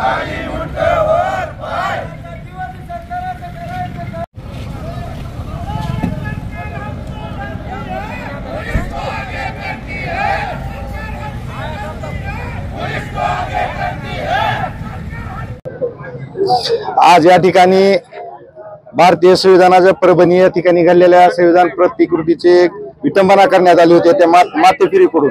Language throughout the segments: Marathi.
आज या ठिकाणी भारतीय संविधानाच्या परभणी या ठिकाणी घडलेल्या संविधान प्रतिकृतीचे विटंबना करण्यात आली होती त्या माथेफिरीकडून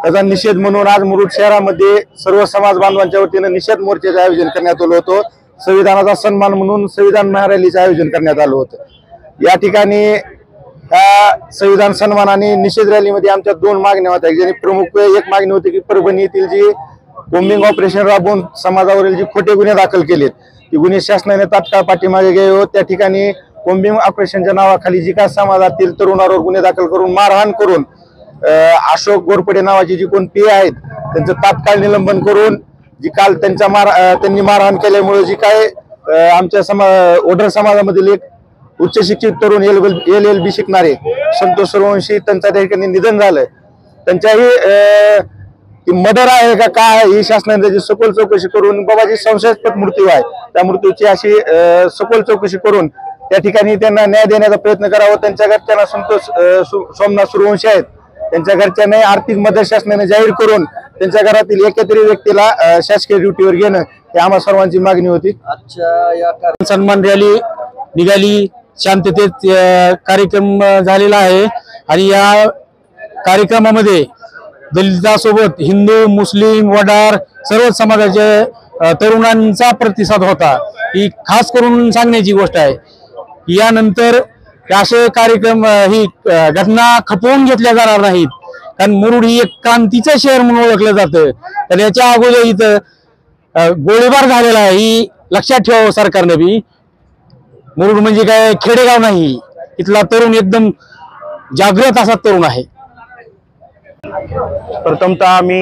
त्याचा निषेध म्हणून आज मुरुड शहरामध्ये सर्व समाज बांधवांच्या वतीने निषेध मोर्चाचे आयोजन करण्यात आलं होतं। संविधानाचा सन्मान म्हणून संविधान महारॅलीचे आयोजन करण्यात आलं होतं। या ठिकाणी या संविधान सन्मान आणि निषेध रॅलीमध्ये आमच्या दोन मागण्या होत्या, ज्याने प्रमुख एक मागणी होती की परभणी येथील जी कोम्बिंग ऑपरेशन राबवून समाजावरील जी खोटे गुन्हे दाखल केलेत ती गुन्हे शासनाने तात्काळ पाठीमागे घ्यावे। त्या ठिकाणी कोम्बिंग ऑपरेशनच्या नावाखाली जी काय समाजातील तरुणांवर गुन्हे दाखल करून मारहाण करून अशोक गोरपडे नावाची जी कोण पी आहेत त्यांचं तात्काळ निलंबन करून जी काल त्यांनी मारहाण केल्यामुळे जी काय आमच्या ओढर समाजामधील एक उच्च शिक्षित तरुण LLB शिकणारे संतोष सूर्यवंशी त्यांच्या त्या ठिकाणी निधन झालंय। त्यांच्याही मर्डर आहे का काय ही शासनाने त्याची सखोल चौकशी करून बाबाजी संशयास्पद मृत्यू आहे त्या मृत्यूची अशी सखोल चौकशी करून त्या ठिकाणी त्यांना न्याय देण्याचा प्रयत्न करावा। त्यांच्या घरच्यांना सोमनाथ सूर्यवंशी आहेत त्यांच्या घरच्यांनी आर्थिक मदत शासनाने जाहीर करून त्यांच्या घरातील एकातरी व्यक्तीला शासकीय ड्युटीवर घेणं ही आम्हा सर्वांची मागणी होती। या सन्मान रॅली निघाली, शांततेत कार्यक्रम झालेला आहे आणि या कार्यक्रमामध्ये दलितांसोबत हिंदू मुस्लिम वडार सर्व समाजाच्या तरुणांचा प्रतिसाद होता। ही खास करून सांगण्याची गोष्ट आहे। यानंतर असे कार्यक्रम ही घटना खपवून घेतल्या जाणार नाहीत, कारण मुरुड ही एक क्रांतीचं शहर म्हणून ओळखलं जातं। तर याच्या अगोदर इथं गोळीबार झालेला आहे ही लक्षात ठेवावं सरकारने बी। मुरुड म्हणजे काय खेडेगाव नाही, इथला तरुण एकदम जागृत असा तरुण आहे। प्रथमतः आम्ही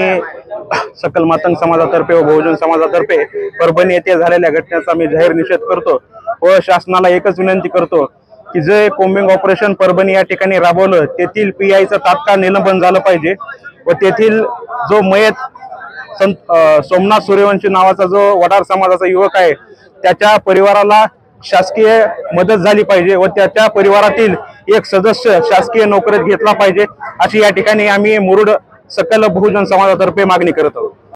सकल मातंग समाजातर्फे व बहुजन समाजातर्फे परभणी येथे झालेल्या घटनेचा मी जाहीर निषेध करतो व शासनाला एकच विनंती करतो की जे कोम्बिंग ऑपरेशन परभणी या ठिकाणी राबवलं तेथील PIचं तात्काळ निलंबन झालं पाहिजे व तेथील जो मयत सोमनाथ सूर्यवंशी नावाचा जो वडार समाजाचा युवक आहे त्याच्या परिवाराला शासकीय मदत झाली पाहिजे व त्या परिवारातील एक सदस्य शासकीय नोकरीत घेतला पाहिजे अशी या ठिकाणी आम्ही मुरुड सकल बहुजन समाजातर्फे मागणी करत आहोत।